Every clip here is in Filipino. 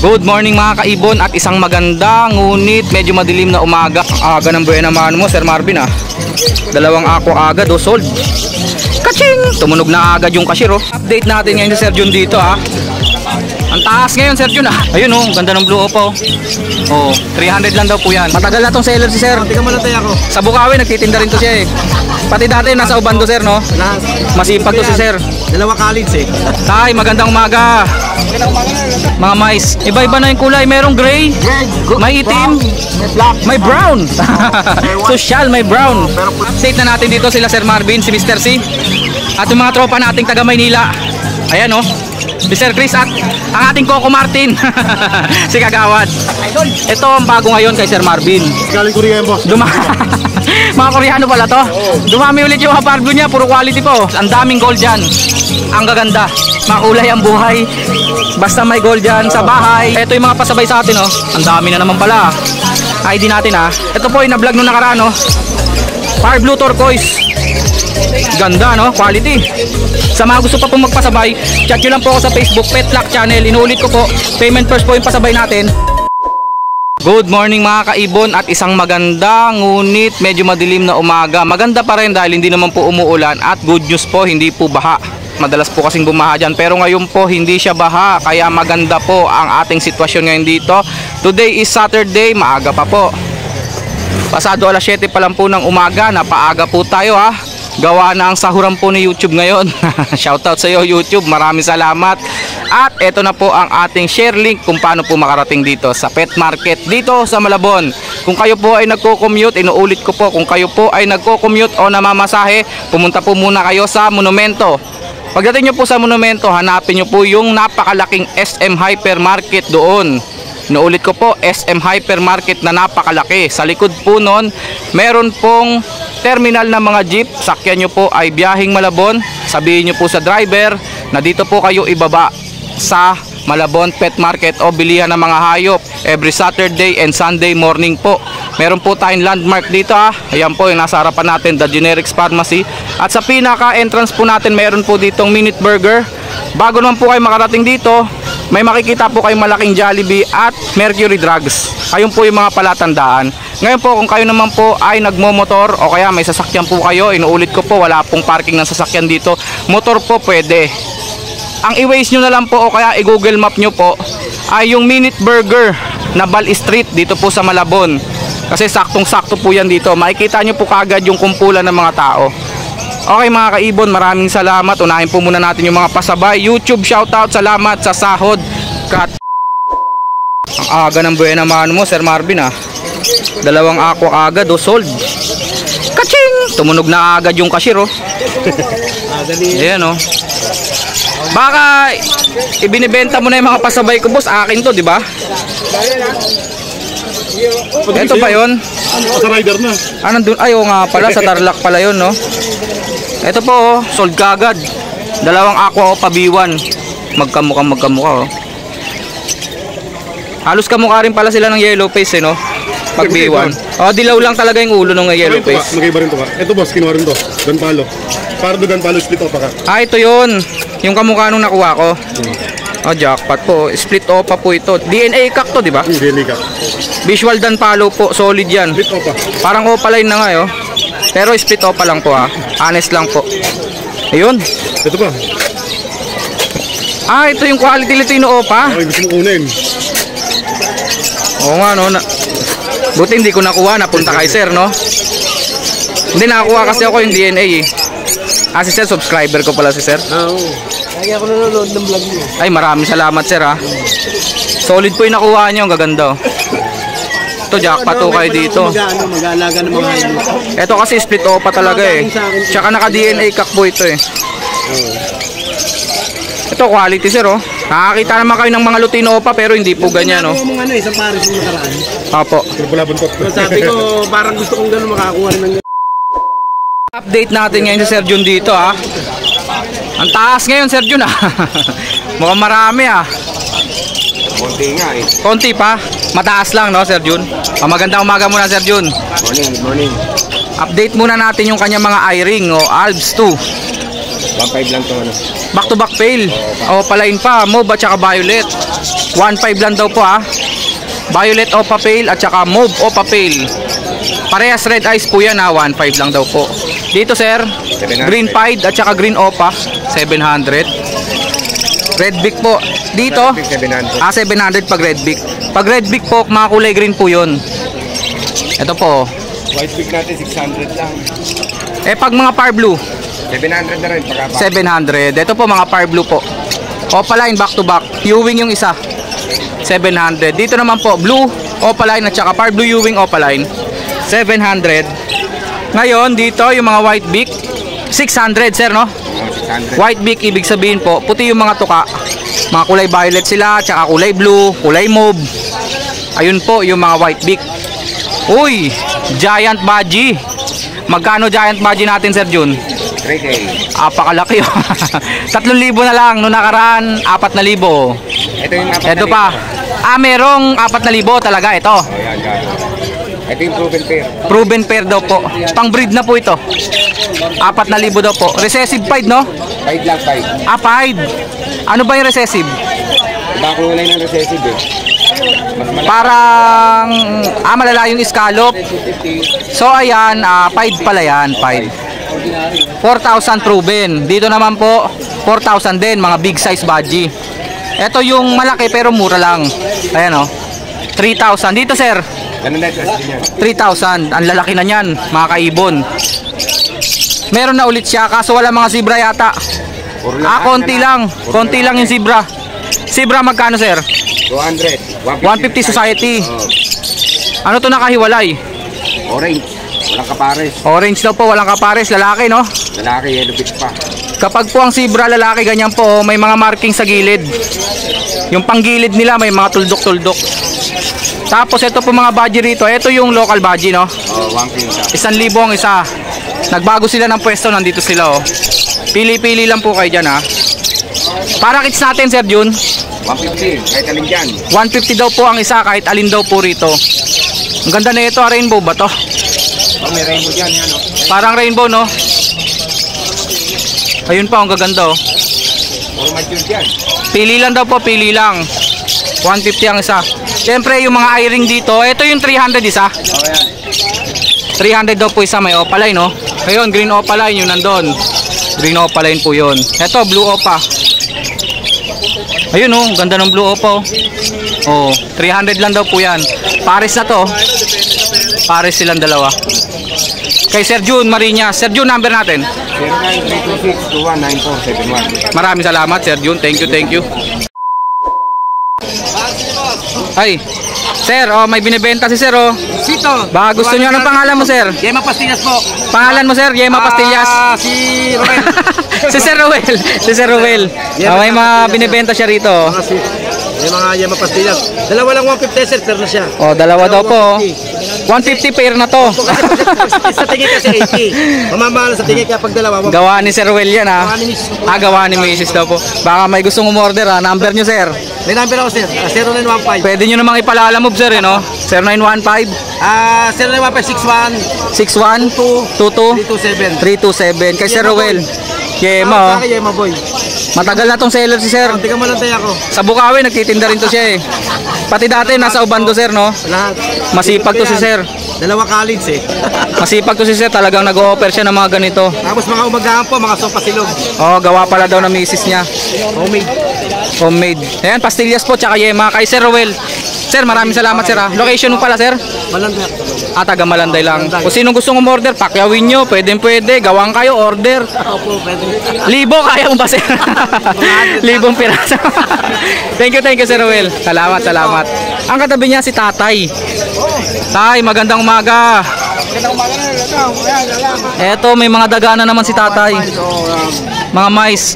Good morning mga kaibon at isang maganda ngunit medyo madilim na umaga. Aga ng buhay naman mo Sir Marvin ah. Dalawang ako agad o sold. Kaching! Tumunog na agad yung cashier oh. Update natin ngayon si Sir Jun dito ah. Ang taas ngayon Sir Jun ah. Ayun oh, ganda ng blue opo. Oh, 300 lang daw po yan. Matagal na tong seller si Sir. Hindi ka malatay ako. Sa Bukawi nagtitinda rin to siya eh. Pati dati nasa Ubando Sir no. Masipag to si Sir. Dalawa college eh. Tay, magandang umaga. Mga mais, iba-iba na yung kulay. Merong gray, may itim, may brown. Social, may brown. Update na natin dito sila Sir Marvin, si Mr. C at yung mga tropa nating taga Maynila. Ayan o, si Sir Chris at ang ating Coco Martin. Si Kagawad. Ito ang bago ngayon kay Sir Marvin. Galing Korea yung boss. Mga Koreano pala to. Dumami ulit yung mga barbo niya, puro quality po. Ang daming gold dyan. Ang gaganda, makulay ang buhay. Basta may gold dyan sa bahay. Ito yung mga pasabay sa atin oh. Ang dami na naman pala. ID natin ah. Ito po yung na-vlog nung nakaraan oh. Fire Blue Turquoise. Ganda no, quality. Sa mga gusto pa pong magpasabay, chat nyo lang po ako sa Facebook Pet Lock Channel. Inuulit ko po, payment first po yung pasabay natin. Good morning mga kaibon at isang maganda ngunit medyo madilim na umaga. Maganda pa rin dahil hindi naman po umuulan at good news po, hindi po baha. Madalas po kasing bumaha dyan pero ngayon po hindi siya baha kaya maganda po ang ating sitwasyon ngayon dito. Today is Saturday, maaga pa po. Pasado alas 7 pa lang po ng umaga, napaaga po tayo ha. Gawa na ang sahuran po ni YouTube ngayon. Shoutout sa iyo YouTube, maraming salamat. At eto na po ang ating share link kung paano po makarating dito sa pet market dito sa Malabon. Kung kayo po ay nagko-commute, inuulit ko po, kung kayo po ay nagko-commute o namamasahe, pumunta po muna kayo sa Monumento. Pagdating nyo po sa Monumento, hanapin nyo po yung napakalaking SM Hypermarket doon. Inuulit ko po, SM Hypermarket na napakalaki. Sa likod po nun, meron pong terminal na mga jeep. Sakyan nyo po ay biyaheng Malabon. Sabihin nyo po sa driver na dito po kayo ibaba sa Malabon Pet Market o bilihan ng mga hayop every Saturday and Sunday morning po. Meron po tayong landmark dito ah. Ayan po yung nasa harapan natin, The Generics Pharmacy. At sa pinaka entrance po natin meron po ditong Minute Burger. Bago naman po kayo makarating dito, may makikita po kayong malaking Jollibee at Mercury Drugs. Ayun po yung mga palatandaan. Ngayon po kung kayo naman po ay nagmomotor o kaya may sasakyan po kayo, inuulit ko po wala pong parking ng sasakyan dito. Motor po pwede. Ang i-waze nyo na lang po o kaya i-google map nyo po ay yung Minute Burger na Bal Street dito po sa Malabon. Kasi saktong sakto po yan dito. Makikita nyo po kagad yung kumpulan ng mga tao. Okay mga kaibon, maraming salamat. Unahin po muna natin yung mga pasabay. YouTube shoutout, salamat sa sahod. Ang aga ng buhay naman mo Sir Marvin ah. Dalawang ako agad o sold. Kaching! Tumunog na agad yung cashier oh. Ayan oh. Baka ibinibenta mo na yung mga pasabay ko boss, akin to di ba? Ito pa yun? Sa rider na. Nandun? Ay oo nga pala, sa Tarlac pala yun no. Ito po oh, sold kagad. Dalawang aqua o pabiwan. Magkamukha oh. Halos kamukha rin pala sila ng yellow face eh no. Pagbiwan. Oh, dilaw lang talaga yung ulo ng yellow face. Magkaiba rin to ka. Ito boss, kinuha rin to. Danpalo. Para do Danpalo split opa ka. Ah, ito yun. Yung kamukha nung nakuha ko. Oh, jackpot po. Split opa po ito. DNA cock to, di ba? DNA cock. Visual Danpalo po. Solid yan. Split opa. Parang opaline na nga oh. Pero split opa lang po ha. Honest lang po. Ayun. Ito pa. Ah, ito yung quality Litino opa. Okay, gusto mong kunin. Oo nga no. Buti hindi ko nakuha, napunta kay Sir no. Hindi nakakuha kasi ako yung DNA eh. Ah si Sir, subscriber ko pala si Sir. Oo. Kaya ako nanonood ng vlog niyo. Ay maraming salamat Sir ha. Solid po yung nakuha niyo, ang gaganda oh. Ito jackpot to kayo dito. Mag-aalaga ng mga hayop. Ito kasi split opa talaga eh. Tsaka naka DNA cock po ito eh. Ito quality Sir oh. Nakakita naman kayo ng mga Lutino opa pero hindi po ganyan no. Ano ano sa Paris yung nakaraan. Opo. Sabi ko parang gusto kong gano'n makakuha ng Update natin ngayon si Sir Jun dito ha. Ang taas ngayon Sir Jun ha. Mukhang marami ha. konti nga eh. Konti pa. Mataas lang no Sir Jun. Magandang umaga muna Sir Jun. Good morning. Update muna natin yung kanya mga eye-ring o Alps 2. 1.5 lang to ano. Back to back pail. Opaline pa, mauve at saka violet. 1.5 lang daw po ah. Violet Opa Pale at saka mauve Opa Pale. Parehas red eyes po yan ha, 1.5 lang daw po. Dito sir, 700. green pied at saka green Opa, 700. Red beak po. Dito, 700. 700 pag red beak. Pag red beak po, mga kulay green po yun. Ito po. White wig natin 600 lang. Pag mga par blue, 700 na rin pagkapa. 700. Ito po mga par blue po. Opaline back to back. Ewing yung isa. 700. Dito naman po, blue Opaline at saka par blue Ewing Opaline. 700. Ngayon, dito yung mga white beak. 600 sir no? 600. White beak, ibig sabihin po, puti yung mga tuka. Mga kulay violet sila, tsaka kulay blue, kulay mauve. Ayun po yung mga white beak. Uy, giant budgie. Magkano giant budgie natin Sir Jun? 3K. Apakalaki oh. 3,000 na lang, noong nakaraan 4,000. Ito yung Ito pa. Merong 4,000 talaga ito. Oh, yan, gago. Ito yung proven pair. Proven pair daw po. Pang breed na po ito. 4,000 daw po. Recessive pied no? 5 lang, 5. Pied. Ano ba yung recessive? Iba kulay ng recessive eh. Mas malaki. Parang malala yung scallop. 250. So ayan, pied pala yan, pied. 4,000 proven. Dito naman po 4,000 din, mga big size budgie. Ito yung malaki pero mura lang. Ayan oh. 3,000. Dito sir, Ganun na ito din yan. 3,000. Ang lalaki na niyan, mga kaibon. Meron na ulit siya kaso wala mga zebra yata. Puro lang. Konti lang. Konti lang yung zebra. Zebra magkano sir? 200. 150 society. Oh. Ano to nakahiwalay? Orange. Walang kapares. Orange daw po, walang kapares, lalaki no? Lalaki, yellow bit pa. Kapag po ang zebra lalaki ganyan po, may mga marking sa gilid. Yung panggilid nila may mga tuldok-tuldok. Tapos ito po mga budgie rito, ito yung local budgie no? Oh, 1K isa. 1,000 ang isa. Nagbago sila ng pwesto, nandito sila oh. Pili-pili lang po kayo dyan ha. Para kits natin Sir Jun, 150. Kahit alin dyan. 150 daw po ang isa kahit alin daw po rito. Ang ganda na ito, rainbow ba to? Oh, may rainbow dyan. Yan, oh. Parang rainbow no? Ayun pa, ang gaganda oh. Puro mature dyan. Pili lang daw po, pili lang. 150 ang isa. Siyempre yung mga eye-ring dito, ito yung 300 isa. Oh, yan. 300 daw po isa, may opaline no. Ayun, green opaline yun nandun. Green opaline po yun. Ito, blue opa. Ayun oh, ganda ng blue opa oh. Oh, 300 lang daw po yan. Pares na to. Pares silang dalawa. Kay Sir Jun Marinas. Sir Jun, number natin. 09-326-219471. Maraming salamat Sir Jun. Thank you, thank you. Ay, Sir, oh, may binibenta si Sir oh. Sito. Baka gusto niyo, anong pangalan mo Sir? Yema Pastillas po. Pangalan mo Sir, Yema Pastillas. Si Roel. Si Sir Ruel. Si Sir Ruel. May mga binibenta siya rito. May mga Yema Pastillas. Dalawa lang 150 sir, pero na siya. Oh, dalawa daw po. 150 pair na to. Sa tingin kasi 80. Mamamahal sa tingin kaya pag dalawa. Gawa ni Sir Ruel yan ha. Gawa ni Mrs. Gawa ni Mrs. daw po. Baka may gustong umorder ha. Number nyo Sir. May number ako sir. 0915. Pwede nyo namang ipalalamove Sir eh no. 0915 0915 61 61 22 327 327. kay Sir Ruel. Yema oh. Yema boy. Matagal na tong seller si Sir. Tingnan mo lang tayo ako. Sa Bukawi nagtitinda rin to siya eh. Pati dati nasa Ubando Sir no. Lahat. Masipag to si Sir. Dalawa college eh. Masipag to si Sir, talagang nag-o-offer siya ng mga ganito. Tapos mga umagahan po, mga sopa silog. Oh, gawa pala daw ng misis niya. Homemade. Homemade. Ayan, pastillas po, tsaka yema kay Sir Ruel. Sir, maraming salamat Sir ha. Location mo pala Sir? Malandak. Taga Malanday lang. Kung sinong gustong umorder, pakyawin nyo. Pwede, gawang kayo, order. Opo, pwede. Libo, kaya mo ba Sir? Libong piraso. Thank you Sir Ruel. Salamat, salamat. Ang katabi niya si Tatay. Tay, magandang umaga. Eto, may mga daga na naman si Tatay. Mga mais.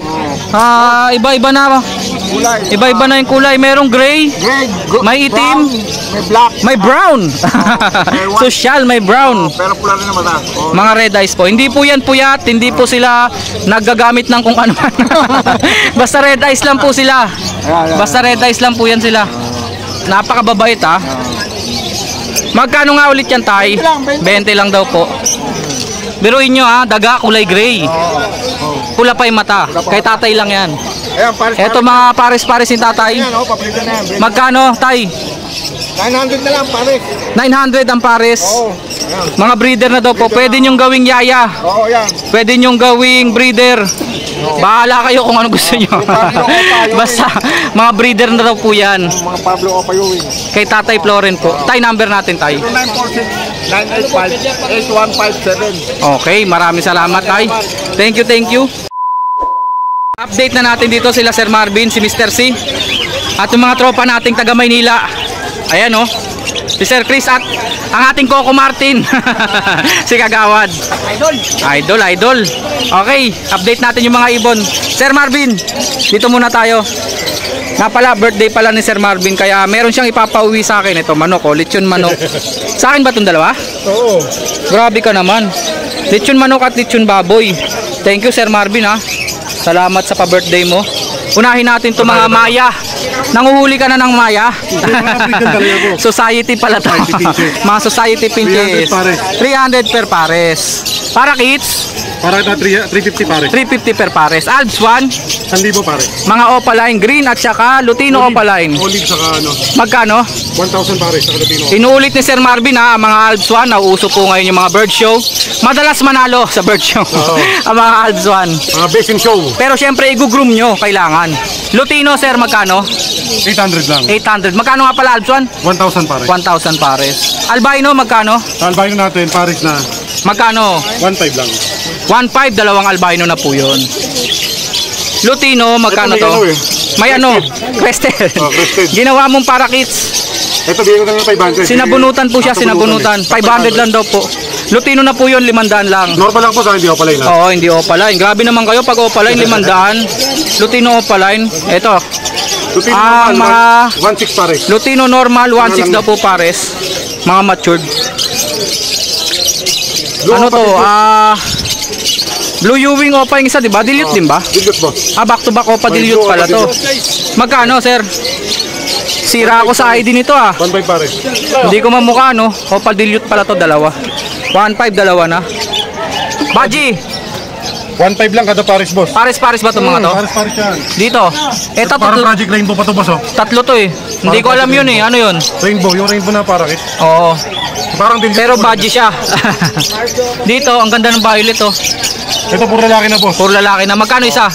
Iba-iba na. Iba-iba na yung kulay. Merong gray, may itim, May black. may brown. Social, may brown. Pero pula rin naman ah. Mga red eyes po. Hindi po yan puyat. Hindi po sila naggagamit ng kung ano. Basta red eyes lang po sila. Basta red eyes lang po yan sila. Napakababait ha. Magkano nga ulit yan Tay? 20 lang daw po. Biruin nyo ha, daga kulay gray. Pula pa yung mata. Kay tatay lang yan. Ayan, pares. Eto mga pares-pares ni tatay. Ayan, papalitan na yan. Magkano, tay? 900 na lang, pares. 900 ang pares. Oo. Ayan. Mga breeder na daw po. Pwede nyong gawing yaya. Oo, yan. Pwede nyong gawing breeder. Bahala kayo kung ano gusto nyo. Basta, mga breeder na daw po yan. Mga Pablo Opayuwing. Kay Tatay Floren po. Tay, number natin, tay. 0946-985-8157. Okay, maraming salamat, tay. Thank you, thank you. Update na natin dito sila Sir Marvin, si Mr. C. At yung mga tropa nating taga Maynila. Ayan, oh. Si Sir Chris at ang ating Coco Martin. Si Kagawad. Idol. Okay, update natin yung mga ibon. Sir Marvin, dito muna tayo. Nga pala, birthday pala ni Sir Marvin. Kaya meron siyang ipapauwi sa akin. Ito, manok, oh, lechon manok. Sa akin ba itong dalawa? Oo. Grabe ka naman. Lechon manok at lechon baboy. Thank you, Sir Marvin, ha. Salamat sa pa-birthday mo. Unahin natin to mga maya. Nanguhuli ka na ng maya. Society pala to. Mga society pinches. 300 per pares. Para kids, Para na 350 pare. 350 per pares. Alps 1, 1,000 pare. mga opaline green at saka lutino opaline. Olive saka ano, Magkano? 1,000 pare sa Filipino. Inuulit ni Sir Marvin, ha, ang mga Alps 1, nauuso po ngayon yung mga bird show. Madalas manalo sa bird show. Ang mga Alps 1. Mga basin show, Pero syempre i-groom nyo kailangan. Lutino, sir, magkano? 800 lang. 800. Magkano nga pala Alps 1? 1,000 pare. 1,000 pares. Albino, magkano? Albino natin, Paris na Magkano? 1,500 lang. 1,500, dalawang albino na po yun. Lutino, magkano Ito may to? ano eh. May ano? Crested. Oh, crested. Ginawa mong para kids. Ito, bigyan ko na ng 500. Sinabunutan po siya, sinabunutan. 500 lang daw po. Lutino na po yun, 500 lang. Normal lang po sa hindi ako pala yun. Oo, hindi opaline. Grabe naman kayo pag opaline, 500. Lutino opaline. Ito, Lutino Ah, normal, mga- 1,600 pare. Lutino normal, 1,600 daw po pares. Mga matured. Ano to? Blue Ewing Opa yung isa, di ba? Dilute din ba? Dilute boss. Back to back Opa Dilute pala to. Magkano, sir? Sira ako sa ID nito, 1,500 pare. Hindi ko mamukha, no? Opa Dilute pala to, dalawa. 1,500, dalawa na. Baji, 1,500 lang kada Paris boss. pares-pares ba itong mga to? Paris yan. Dito. Eto, Parang Project Rainbow pa to boss oh. tatlo to eh. Hindi ko alam yun eh. Ano yun? Rainbow, yung rainbow na para kit. Oo. Parang din. Pero badge siya. Dito, ang ganda ng violet oh. Ito puro lalaki na boss. Puro lalaki na. Magkano isa?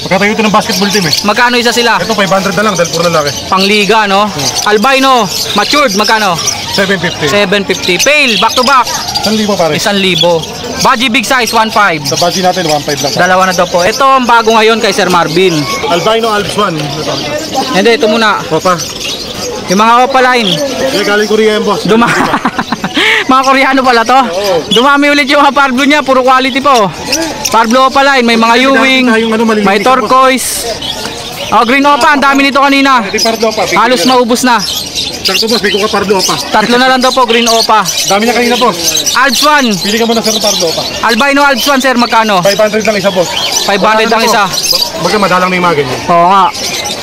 Pagkatayo ito ng basketball team eh. Magkano isa sila? Ito 500 na lang dahil puro lalaki. Pangliga, no? Albino, matured, magkano? 750. 750. Pale, back to back, 1,000 pare. 1,000. Baji big size, 1,500. Sa budget natin 1,500 lang. Dalawa na daw po. Ito ang bago ngayon kay Sir Marvin. Albino Alps 1. Hindi, ito muna. Opa. Yung mga opaline. Kaya galing Korea yan boss. Mga Koreano pala to. Dumami ulit yung mga Parblo niya, puro quality po. Parblo opaline, may mga Ewing, may turquoise. Oh, green opa, ang dami nito kanina. Ito Pardo Opa. Halos maubos na. Sakto boss, bigyan ko ka Pardo Opa. Tatlo na lang daw po, green opa. Dami niya kanina boss. Alps 1, Pili ka muna sa Pardo Opa. albino Alps 1, sir, magkano? 500 lang isa boss. 500 lang isa. Baga madalang na yung mga ganyan. Oo nga.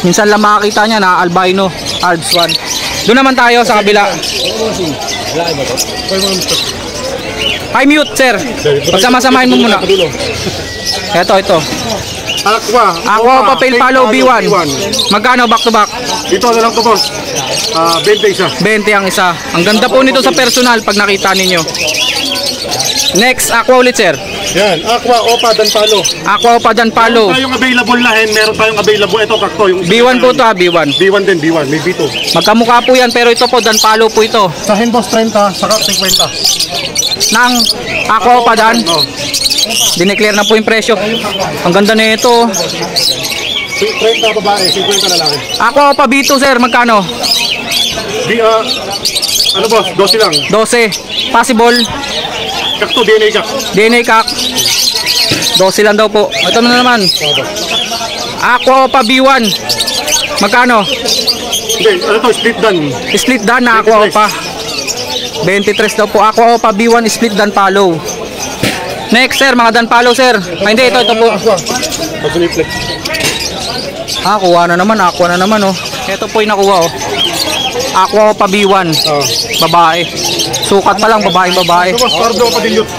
Minsan lang makakita niya na albino Alps 1. Doon naman tayo sa kabila. Hi, mute, sir. Pagsamasamahin mo muna. Ito. Aqua. Aqua Papel Palo B1. Magkano back to back? Ito na lang to boss. 20 isa. 20 ang isa. Ang ganda po nito sa personal pag nakita ninyo. Next, Aqua ulit, sir. Yan, Aqua, Opa, Dan Palo. Aqua pa dyan palo. Tayong available na meron tayong available. Ito kakto. Yung B1 po to, B1. B1 din, B1. May B2. Magkamukha po yan pero ito po, dan palo po ito. Sa boss 30, saka 50. Nang Aqua pa dan. Oh. Dineclare na po yung presyo. Ang ganda na ito. 30 babae, 50 lalaki. Aqua pa B2, sir, magkano? Ano boss, 12 lang. 12. Possible. Kakto, DNA kak. DNA kak. 12 lang daw po. Ito na naman. Aqua pa B1. Magkano? Hindi, ano to, split dan. Split dan na Aqua pa. 23 daw po. Aqua pa B1 split dan palo. Next, sir, mga dan palo, sir. Ay, hindi, ito po. Pag-reflex. Kuha na naman, Aqua na naman, oh. Ito po yung nakuha, oh. Aqua pa B1. Babae. Sukat pa lang, babae. Ito boss, Pardo, Padilute.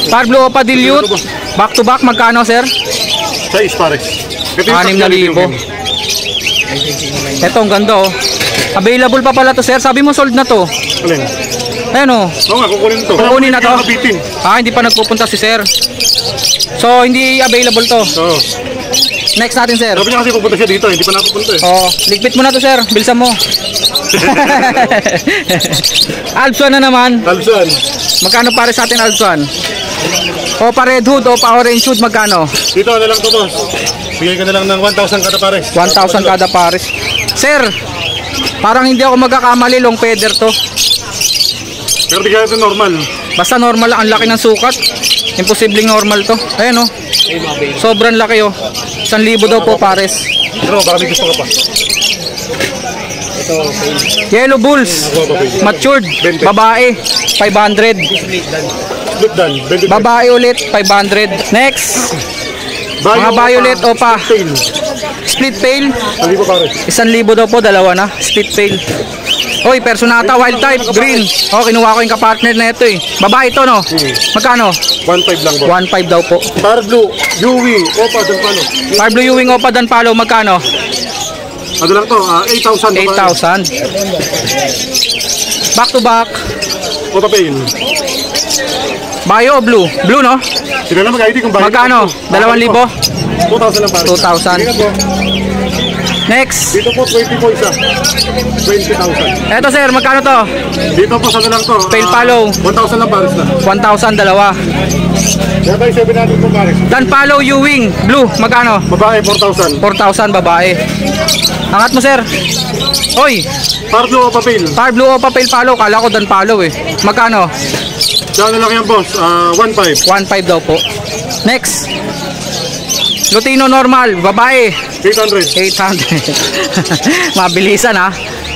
Pablo Opa Dilute. Back to back, magkano sir? 6 pare. Ito yung 6,000. Ito, ang ganda oh. Available pa pala to sir. Sabi mo sold na to. Alin? Ayan oh. Oo nga, kukunin to. Kukunin na to? Kapitin. Hindi pa nagpupunta si sir. So, hindi available to. Oo. Next natin sir. Sabi niya kasi pupunta siya dito, hindi pa napupunta eh. Oh, ligpit mo na to sir. Bilisan mo. Alpson na naman. Talsan. Magkano pare sa atin Alpson? O pa red hood o pa orange hood magkano? Dito na lang to boss. Bigay ka na lang ng 1,000 kada pare. 1,000 kada pares. Sir, parang hindi ako magkakamali, long feather to. Pero bigyan natin normal. Basta normal lang, ang laki ng sukat. Imposibleng normal to. Ayan oh. Sobrang laki oh. 1,000 daw po pares. Pero baka may gusto ka pa. Yellow bulls, matured, babae, 500. Split dan. 25. Babae ulit, 500. Next, mga violet o pa. Tail. Split pail, 1,000 pare. 1,000 daw po, dalawa na. Split pail. Oy, personata, wild type, green. Oh, kinuha ko yung kapartner na ito eh. Babae ito no? Magkano? 1,500 lang boss. 1,500 daw po. Para blue, Yui, Opa, dan palo. Far Blue Ewing o pa dan palo, magkano? Ano lang to? 8,000. 8,000. Back to back. Opa pain. Bio o blue? Blue no? Sila na mag-ID kung bakit. Magkano? 2,000? 2,000 lang pare. 2,000. Ingat po. Next. Dito po 20 po isa. 20,000. Eto sir, magkano to? Dito po sa lang to. Pale follow. 1,000 lang pares na. 1,000 dalawa. Kaya tayo 700 po pares. Dan palo Ewing, blue, magkano? Babae 4,000. 4,000 babae. Angat mo sir. Oy, Para blue Opa pain. Far Blue o papel palo, kala ko dan palo eh. Magkano? Diyan na lang yan boss. 1,500. 1,500 daw po. Next. Lutino normal, babae, 800. 800. Mabilisan ha.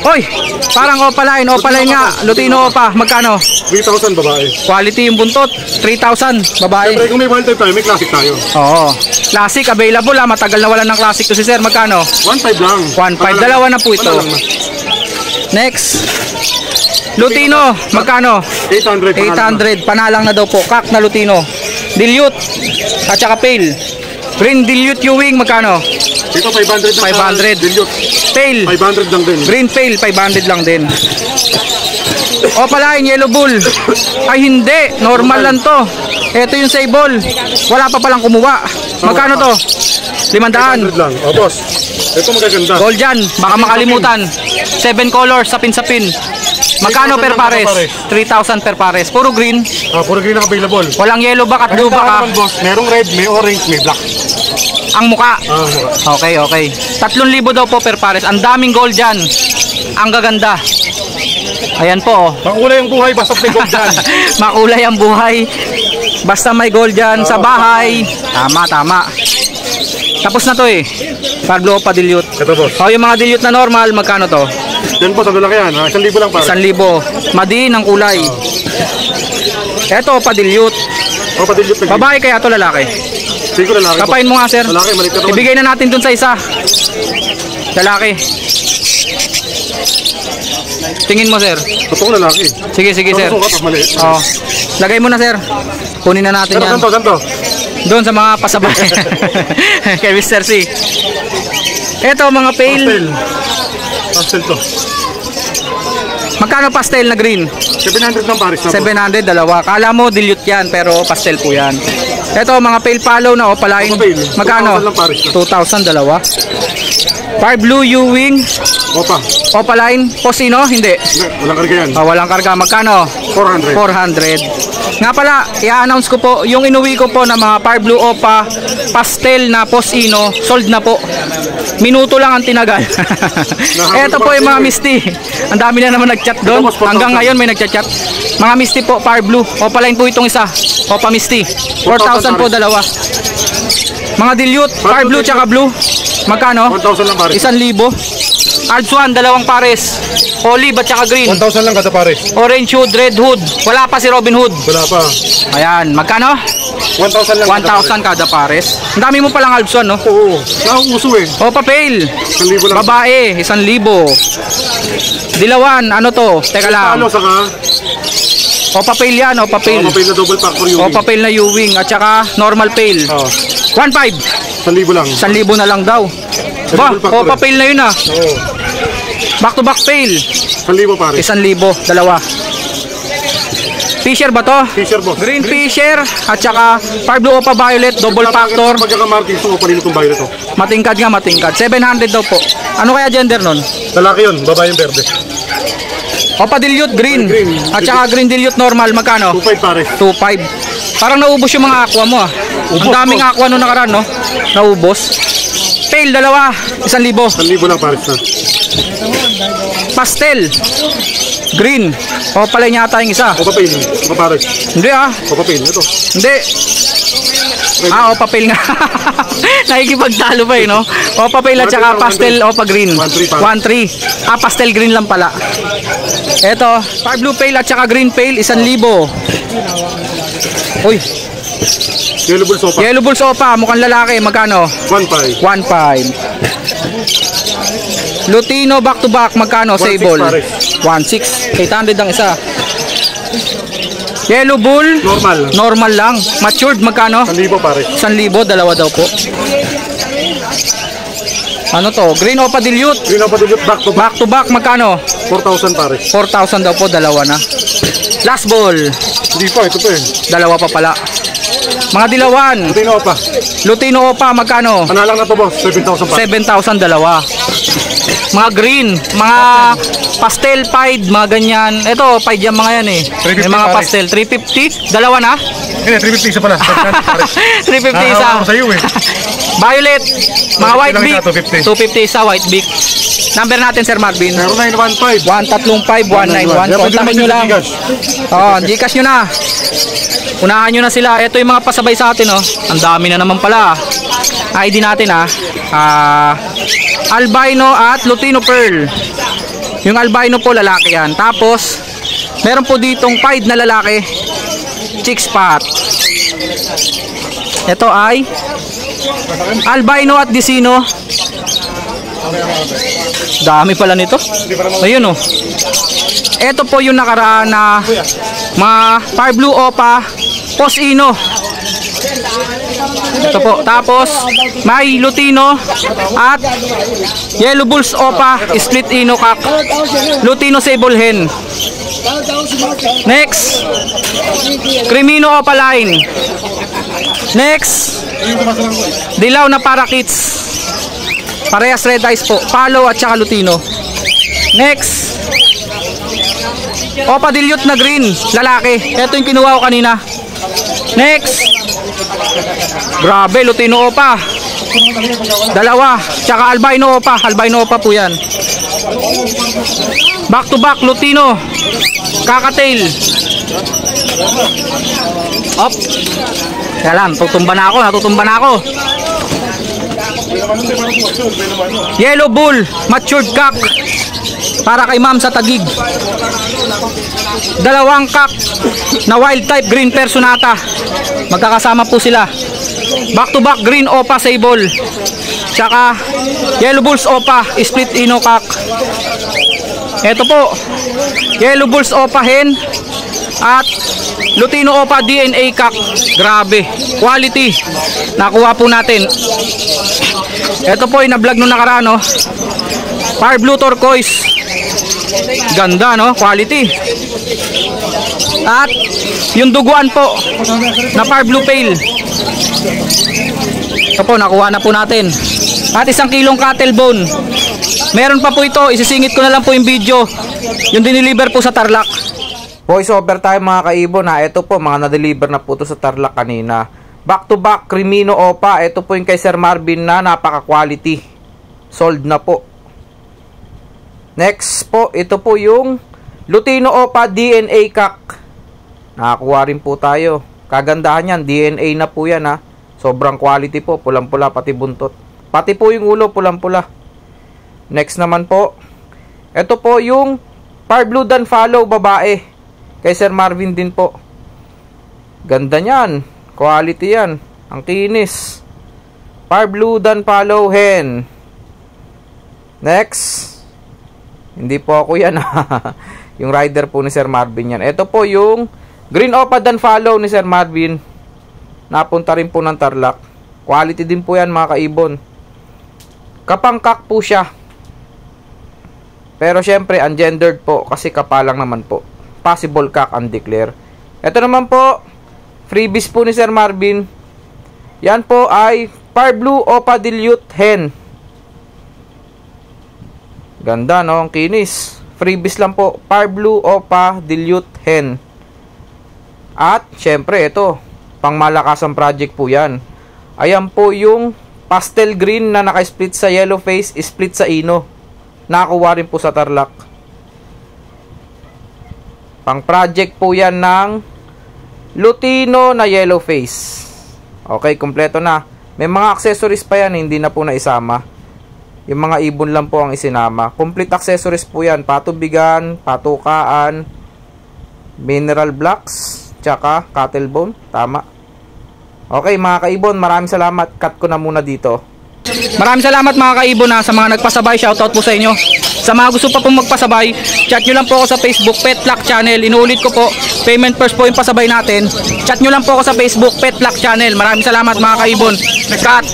Oy, parang opaline nga. Lutino opa, magkano? 3,000 babae. Quality yung buntot, 3,000 babae. Siyempre kung may one type tayo, may classic tayo. Oo. Classic available ha, matagal na wala ng classic to si sir. Magkano? 1,500 lang. 1,500, dalawa na po ito. Ano lang na? Next. Lutino, magkano? 800. 800, panalang na daw po. Kak na Lutino. Dilute at saka pale. Green Dilute Ewing, magkano? Dito 500 lang. 500. Dilute. Pale. 500 lang din. Green pale, 500 lang din. O pala, yung yellow bull. Ay hindi, normal lang to. Ito yung sable. Wala pa palang kumuha. Magkano to? 500. 500 lang. O boss. Ito magaganda. Gold yan, baka makalimutan. 7 colors, sapin-sapin. Magkano per pares? 3,000 per pares. Puro green. Puro green ang available. Walang yellow back at blue back ha. Naman, boss. Merong red, may orange, may black. Ang muka. Mukha. Okay, okay. 3,000 daw po per pares. Ang daming gold dyan. Ang gaganda. Ayan po oh. Makulay ang buhay, basta may gold dyan. Makulay ang buhay. Basta may gold dyan sa bahay. Tama, tama. Tapos na to eh. Far Blue pa dilute. Ito boss. O yung mga dilute na normal, magkano to? Yan boss, ano lang yan? 1,000 lang pare. 1,000. Madiin ang kulay. Eto pa dilute. O pa-dilute na. Babae kaya to lalaki? Sige ko lalaki. boss. Kapain mo nga sir. Lalaki, malit ka naman. Ibigay na natin dun sa isa. Lalaki. Tingin mo sir. Totoo lalaki. Sige, sige sir. Totoo ka, maliit. Oh. Lagay mo na sir. Kunin na natin Pero yan. ganito. Doon sa mga pasabay. Kay Mr. C. Ito mga pale. Pastel to. Magkano pastel na green? 700 lang pares na. 700, dalawa. Kala mo dilute yan pero pastel po yan. Ito mga pale follow na opalain. Pale. Magkano? 2,000 lang pares na. 2,000 dalawa. Far Blue Ewing. Opa. Opaline. Posino? Hindi. Walang karga yan. Walang karga. Magkano? 400. 400. Nga pala, i-announce ko po, yung inuwi ko po na mga Far Blue Opa, pastel na Posino, sold na po. Minuto lang ang tinagal. Ito po yung mga Misty. Ang dami na naman nag-chat doon. Hanggang ngayon may nag-chat. Mga Misty po, Far Blue. Opaline po itong isa. Opa Misty. 4,000 po dalawa. Mga dilute, Far Blue tsaka blue. Magkano? 1,000 lang pares. 1,000. Ardswan, dalawang pares. Olive at saka green. 1,000 lang kada pares. Orange hood, red hood. Wala pa si Robin Hood. Wala pa. Ayan, magkano? 1,000 lang. 1,000 kada pares. Ang dami mo palang Alpson, no? Oo. Nauuso eh. O, papel. 1,000 lang. Babae, 1,000. Dilawan, ano to? Teka lang. Palo saka Opa Pale yan, Opa Pale. Opa Pale na double factor Ewing. Opa Pale na Ewing at saka normal Pale. Oo. 1.5. 1,000 lang. 1,000 na lang daw. Ba, double factor Opa eh. Pale na yun ah. Oo. Back to back Pale. 1,000 pare. 1,000, dalawa. Fisher ba to? Fisher boss. Green Fisher at saka Far Blue Opa Violet, double factor. Pagkakamartin, gusto ko pa rin itong bayo nito. Matingkad nga, matingkad. 700 daw po. Ano kaya gender nun? Lalaki yun, babae yung verde. Opa Dilute Green. Green. At saka Green Dilute normal, magkano? 2,500 pare. 2.5. Parang naubos yung mga aqua mo ah. Ang Ubos, daming oh. aqua nung nakaraan, no? Naubos. Pale, dalawa. 1,000. 1,000 lang pare na. Pastel. Green. O pala yata yung isa. Opa Pale. Opa pare. Hindi ah. Opa Pale. Ito. Hindi. Ah, Opa Pale nga. Nakikipagtalo pa eh, no? Opa Pale at saka pastel Opa Green. 1,300. 1.3. Ah, pastel green lang pala. Eto, Far Blue Pale at saka Green Pale, 1,000. Uy, Yellow Bulls Opa. Yellow Bulls Opa, mukhang lalaki, magkano? 1,500. 1.5. Lutino back to back, magkano? 1,600 Sable. pare. 1.6. 800 ang isa. Yellow Bull, Normal. normal lang. Matured, magkano? 1,000 pare. 1,000, dalawa daw po. Ano to? Green Opa Dilute. Green Opa Dilute back to back. Back to back, magkano? 4,000 pare. 4,000 daw po, dalawa na. Last ball, Hindi pa, ito pa eh. dalawa pa pala. Mga dilawan, Lutino Opa. Lutino Opa, magkano? Panalang na to boss, 7,000 pare. 7,000, dalawa. Mga green, mga pastel pied, mga ganyan. Ito, pied yan mga yan eh. 350 May mga pare. pastel, 350, dalawa na? Hindi, 350 isa pala. 700 pare. 350 isa. Nakakawa ko sa'yo eh. Violet, mga white lang beak, isa, 250. 250 isa, white beak. Number natin, Sir Marvin. 0915. 135-191. Kontakin nyo lang. Oh, Gcash nyo na. Unahan nyo na sila. Ito yung mga pasabay sa atin, oh. Ang dami na naman pala. ID natin, albino at Lutino Pearl. Yung albino po, lalaki yan. Tapos, meron po ditong pied na lalaki. Chick spot. Ito ay albino at Dicino. Dami pala nito. Ayun, oh. Ito po yung nakaraan na mga Far Blue Opa Posino. Ito po. Tapos may Lutino at Yellow Bulls Opa Split Ino Cock, Lutino Sable Hen. Next, Crimino Opa Line. Next, dilaw na Parakeets. Parehas red eyes po. Palo at saka Lutino. Next, Opa Dilute na green, lalaki. Ito yung kinuha ko kanina. Next, grabe, Lutino Opa. Dalawa, tsaka albino Opa. Albino Opa po yan. Back to back, Lutino Kakatail. Op. Kaya lang, tutumba na ako, natutumba na ako. Yellow Bull, matured cock. Para kay ma'am sa Tagig. Dalawang cock na wild type green personata. Magkakasama po sila. Back to back green Opa Sable. Tsaka Yellow Bulls Opa Split Ino Cock. Ito po, Yellow Bulls Opa Hen at Lutino Opa DNA Cock. Grabe, quality. Nakuha po natin. Ito po yung na-vlog nung nakaraan, no? Far Blue Turquoise. Ganda, no? Quality. At yung duguan po na Far Blue Pale. Ito po, nakuha na po natin. At 1 kilong cattle bone. Meron pa po ito, isisingit ko na lang po yung video. Yung diniliver po sa Tarlac. Voice over tayo mga kaibon, ha. Ito po, mga na-deliver na po ito sa Tarlac kanina. Back to back, Crimino Opa. Ito po yung kay Sir Marvin na napaka-quality. Sold na po. Next po, ito po yung Lutino Opa DNA Cock. Nakakuha rin po tayo. Kagandahan yan, DNA na po yan, ha. Sobrang quality po, pulang-pula pati buntot. Pati po yung ulo, pulang-pula. Next naman po, ito po yung Far Blue Dan Follow, babae. Kay Sir Marvin din po. Ganda niyan. Quality yan. Ang kinis. Far Blue Dan Follow Hen. Next. Hindi po ako yan. Yung rider po ni Sir Marvin yan. Ito po yung Green Opad and Follow ni Sir Marvin. Napunta rin po ng Tarlac. Quality din po yan mga kaibon. Kapangkak po siya. Pero syempre ungendered po kasi kapalang naman po. Possible cock undeclared. Ito naman po, freebies po ni Sir Marvin. Yan po ay Par Blue Opa Dilute Hen. Ganda no, ang kinis. Freebies lang po, Par Blue Opa Dilute Hen. At syempre ito, pangmalakasang project po yan. Ayan po yung pastel green na naka-split sa yellow face, split sa ino. Nakakuha rin po sa Tarlac. Pang project po yan ng Lutino na yellow face. Okay, kumpleto na. May mga accessories pa yan, hindi na po naisama. Yung mga ibon lang po ang isinama. Complete accessories po yan. Patubigan, patukaan, mineral blocks, tsaka cattle bone. Tama. Okay mga kaibon, maraming salamat. Cut ko na muna dito. Maraming salamat mga kaibon sa mga nagpasabay. Shoutout po sa inyo. Sa mga gusto pa pong magpasabay, chat nyo lang po ako sa Facebook Pet Luck Channel. Inuulit ko po, payment first po yung pasabay natin. Chat nyo lang po ako sa Facebook Pet Luck Channel. Maraming salamat mga kaibon. Cut.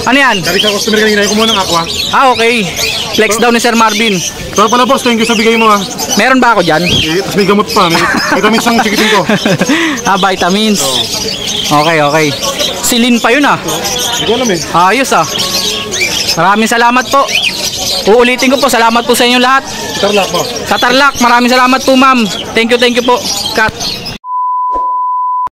Ano yan? Sabi sa customer kanina, kumuha ng aqua. Okay. Flex daw ni Sir Marvin. So pala boss, thank you sa bigay mo ha. Meron ba ako dyan? Tapos may gamot pa, may vitamins ang chikitin ko. Vitamins. Okay, okay. Silin pa yun Hindi ko alam eh. Ayos Maraming salamat po. Uulitin ko po, salamat po sa inyo lahat. Tarlac po. Sa Tarlac, maraming salamat po ma'am. Thank you po. Cut.